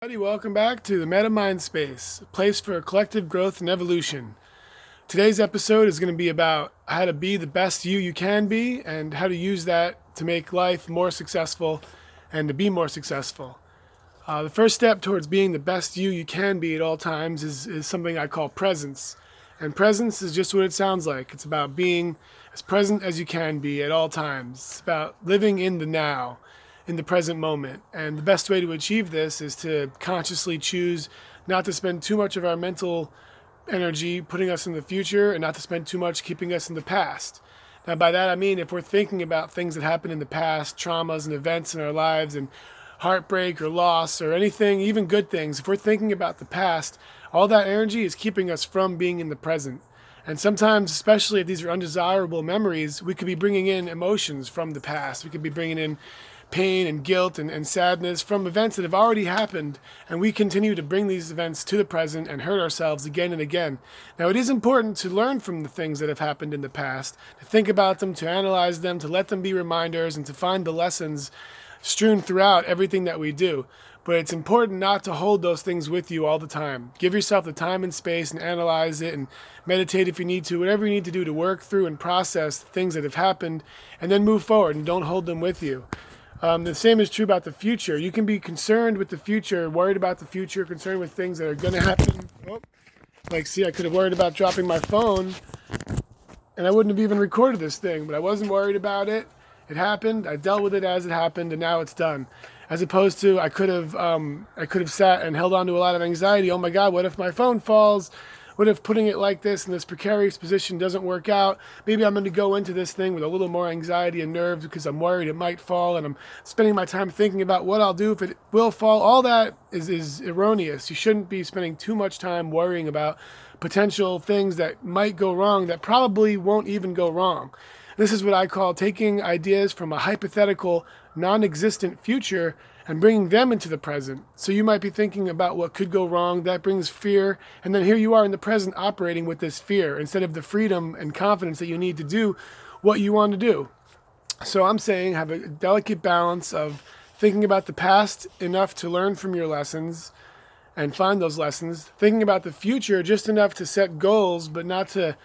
Everybody, welcome back to the Meta Mind Space, a place for collective growth and evolution. Today's episode is going to be about how to be the best you can be and how to use that to make life more successful and to be more successful. The first step towards being the best you can be at all times is something I call presence. And presence is just what it sounds like. It's about being as present as you can be at all times. It's about living in the now, in the present moment. And the best way to achieve this is to consciously choose not to spend too much of our mental energy putting us in the future and not to spend too much keeping us in the past. Now, by that I mean if we're thinking about things that happened in the past, traumas and events in our lives and heartbreak or loss or anything, even good things, if we're thinking about the past, all that energy is keeping us from being in the present. And sometimes, especially if these are undesirable memories, we could be bringing in emotions from the past. We could be bringing in pain and guilt and sadness from events that have already happened, and we continue to bring these events to the present and hurt ourselves again and again. Now, it is important to learn from the things that have happened in the past, to think about them, to analyze them, to let them be reminders, and to find the lessons strewn throughout everything that we do. But it's important not to hold those things with you all the time. Give yourself the time and space and analyze it and meditate if you need to, whatever you need to do to work through and process the things that have happened, and then move forward and don't hold them with you. The same is true about the future. You can be concerned with the future, worried about the future, concerned with things that are going to happen. I could have worried about dropping my phone, and I wouldn't have even recorded this thing, but I wasn't worried about it. It happened. I dealt with it as it happened, and now it's done. As opposed to I could have sat and held on to a lot of anxiety. Oh my God, what if my phone falls? What if putting it like this in this precarious position doesn't work out? Maybe I'm going to go into this thing with a little more anxiety and nerves because I'm worried it might fall, and I'm spending my time thinking about what I'll do if it will fall. All that is erroneous. You shouldn't be spending too much time worrying about potential things that might go wrong that probably won't even go wrong. This is what I call taking ideas from a hypothetical, non-existent future and bringing them into the present. So you might be thinking about what could go wrong. That brings fear. And then here you are in the present operating with this fear instead of the freedom and confidence that you need to do what you want to do. So I'm saying have a delicate balance of thinking about the past enough to learn from your lessons and find those lessons. Thinking about the future just enough to set goals, but not to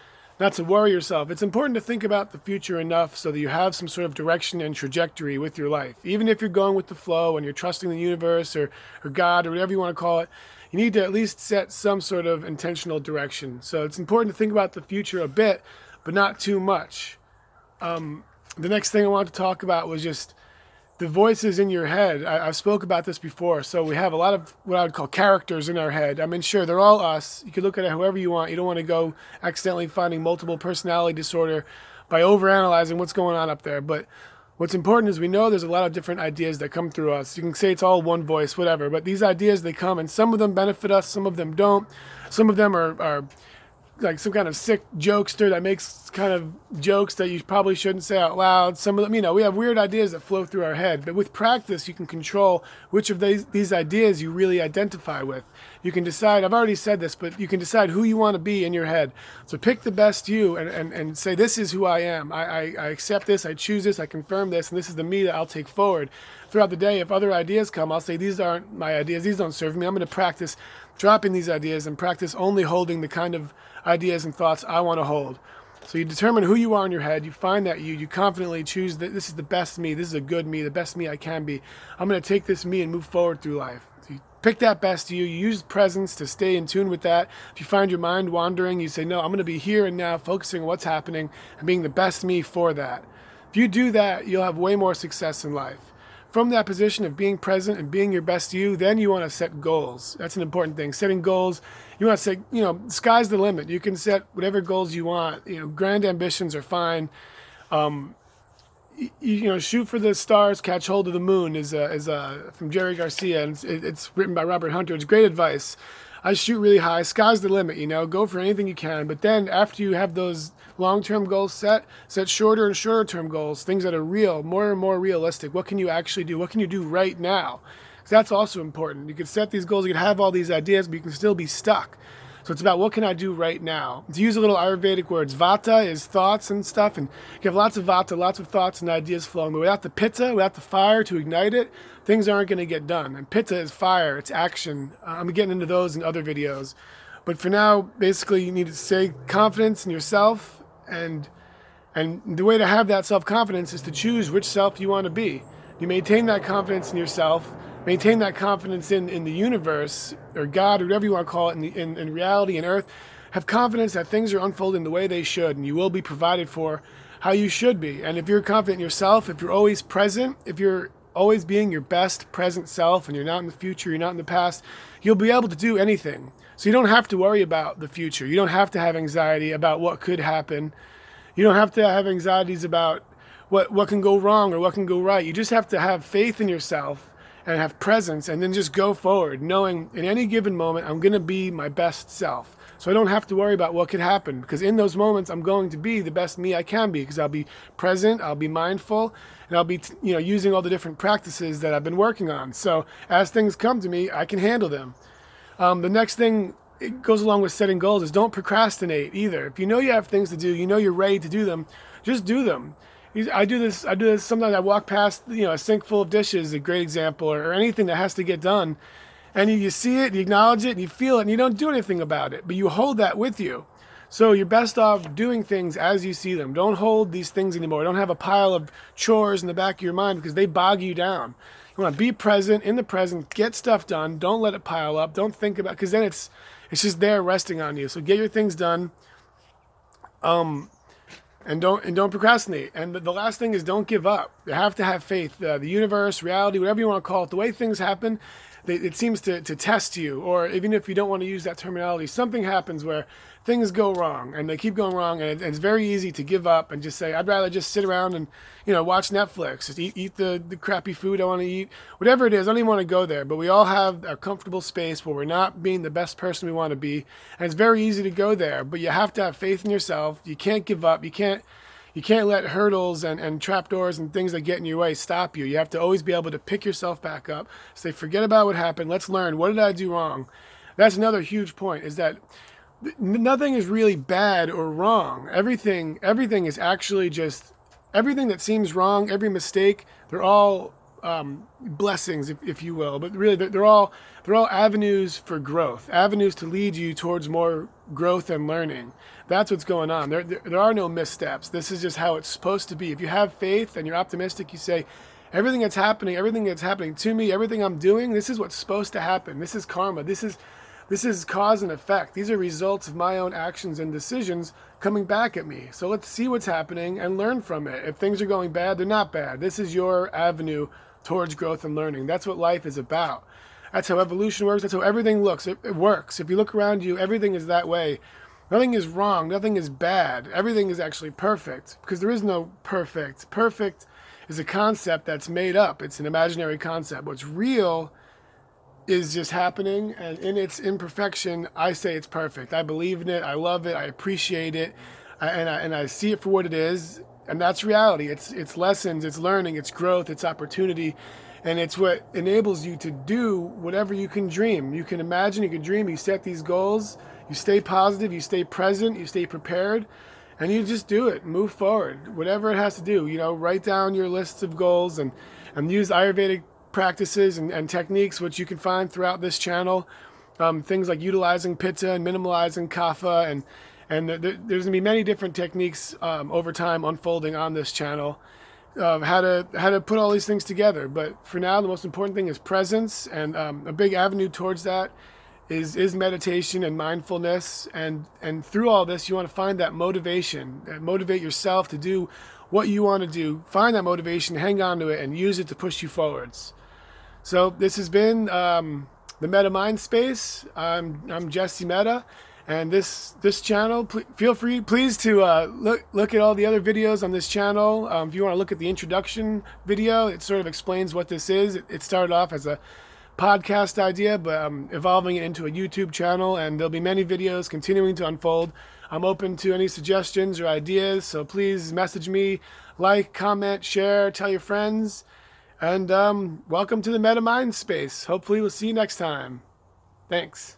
worry yourself. It's important to think about the future enough so that you have some sort of direction and trajectory with your life. Even if you're going with the flow and you're trusting the universe or God or whatever you want to call it, you need to at least set some sort of intentional direction. So it's important to think about the future a bit, but not too much. The next thing I want to talk about was just the voices in your head. I've spoke about this before. So we have a lot of what I would call characters in our head. I mean, sure, they're all us. You can look at it however you want. You don't want to go accidentally finding multiple personality disorder by overanalyzing what's going on up there. But what's important is we know there's a lot of different ideas that come through us. You can say it's all one voice, whatever. But these ideas, they come, and some of them benefit us, some of them don't. Some of them are like some kind of sick jokester that makes kind of jokes that you probably shouldn't say out loud. Some of them, we have weird ideas that flow through our head. But with practice, you can control which of these ideas you really identify with. You can decide, I've already said this, but you can decide who you want to be in your head. So pick the best you and say, this is who I am. I accept this, I choose this, I confirm this, and this is the me that I'll take forward. Throughout the day, if other ideas come, I'll say, these aren't my ideas, these don't serve me. I'm going to practice dropping these ideas and practice only holding the kind of ideas and thoughts I want to hold. So you determine who you are in your head, you find that you confidently choose that this is the best me, this is a good me, the best me I can be. I'm going to take this me and move forward through life. So you pick that best you use presence to stay in tune with that. If you find your mind wandering, you say, no, I'm going to be here and now, focusing on what's happening and being the best me for that. If you do that, you'll have way more success in life. From that position of being present and being your best you, then you want to set goals. That's an important thing. Setting goals, you want to say, sky's the limit. You can set whatever goals you want. Grand ambitions are fine. Shoot for the stars, catch hold of the moon is from Jerry Garcia, and it's written by Robert Hunter. It's great advice. I shoot really high. Sky's the limit, go for anything you can. But then after you have those long-term goals set shorter and shorter term goals, things that are real, more and more realistic. What can you actually do? What can you do right now? Because that's also important. You can set these goals, you can have all these ideas, but you can still be stuck. So it's about what can I do right now. To use a little Ayurvedic words, vata is thoughts and stuff, and you have lots of vata, lots of thoughts and ideas flowing. But without the pitta, without the fire to ignite it, things aren't going to get done. And pitta is fire, it's action. I'm getting into those in other videos. But for now, basically, you need to stay confidence in yourself, and the way to have that self-confidence is to choose which self you want to be. You maintain that confidence in yourself, maintain that confidence in the universe, or God, or whatever you want to call it, in reality and earth. Have confidence that things are unfolding the way they should, and you will be provided for how you should be. And if you're confident in yourself, if you're always present, if you're always being your best present self, and you're not in the future, you're not in the past, you'll be able to do anything. So you don't have to worry about the future. You don't have to have anxiety about what could happen. You don't have to have anxieties about what can go wrong or what can go right. You just have to have faith in yourself and have presence, and then just go forward, knowing in any given moment, I'm going to be my best self. So I don't have to worry about what could happen, because in those moments, I'm going to be the best me I can be, because I'll be present, I'll be mindful, and I'll be using all the different practices that I've been working on. So as things come to me, I can handle them. The next thing, it goes along with setting goals, is don't procrastinate either. If you know you have things to do, you know you're ready to do them, just do them. I do this sometimes. I walk past, a sink full of dishes, a great example, or anything that has to get done, and you see it, you acknowledge it, and you feel it, and you don't do anything about it, but you hold that with you. So you're best off doing things as you see them. Don't hold these things anymore. Don't have a pile of chores in the back of your mind, because they bog you down. You want to be present, in the present, get stuff done. Don't let it pile up. Don't think about it, because then it's just there resting on you. So get your things done. And don't procrastinate. And the last thing is, don't give up. You have to have faith. The universe, reality, whatever you want to call it, the way things happen, it seems to test you. Or even if you don't want to use that terminology, something happens where things go wrong, and they keep going wrong, and it's very easy to give up and just say, I'd rather just sit around and watch Netflix, just eat the crappy food I want to eat, whatever it is. I don't even want to go there, but we all have a comfortable space where we're not being the best person we want to be, and it's very easy to go there. But you have to have faith in yourself. You can't give up. You can't let hurdles and trapdoors and things that get in your way stop you. You have to always be able to pick yourself back up, say, forget about what happened, let's learn, what did I do wrong? That's another huge point, is that nothing is really bad or wrong. Everything is actually just, everything that seems wrong, every mistake, they're all blessings, if you will. But really, they're all avenues for growth, avenues to lead you towards more growth and learning. That's what's going on. There are no missteps. This is just how it's supposed to be. If you have faith and you're optimistic, you say, everything that's happening to me, everything I'm doing, this is what's supposed to happen. This is karma. This is cause and effect. These are results of my own actions and decisions coming back at me. So let's see what's happening and learn from it. If things are going bad, they're not bad. This is your avenue towards growth and learning. That's what life is about. That's how evolution works. That's how everything looks. It works. If you look around you, everything is that way. Nothing is wrong. Nothing is bad. Everything is actually perfect, because there is no perfect. Perfect is a concept that's made up. It's an imaginary concept. What's real is just happening, and in its imperfection, I say it's perfect. I believe in it. I love it. I appreciate it, and I see it for what it is, and that's reality. It's lessons, it's learning, it's growth, it's opportunity, and it's what enables you to do whatever you can dream. You can imagine, you can dream, you set these goals, you stay positive, you stay present, you stay prepared, and you just do it. Move forward, whatever it has to do. Write down your lists of goals and use Ayurvedic practices and techniques, which you can find throughout this channel. Things like utilizing pitta and minimalizing kapha, and there's going to be many different techniques over time unfolding on this channel of how to put all these things together. But for now, the most important thing is presence, and a big avenue towards that is meditation and mindfulness. And through all this, you want to find that motivation, motivate yourself to do what you want to do. Find that motivation, hang on to it, and use it to push you forwards. So this has been the Meta Mind Space. I'm Jesse Meta, and this channel, feel free, please, to look at all the other videos on this channel. If you want to look at the introduction video, it sort of explains what this is. It started off as a podcast idea, but I'm evolving it into a YouTube channel, and there'll be many videos continuing to unfold. I'm open to any suggestions or ideas, so please message me, like, comment, share, tell your friends, and welcome to the Meta Mind Space. Hopefully we'll see you next time. Thanks.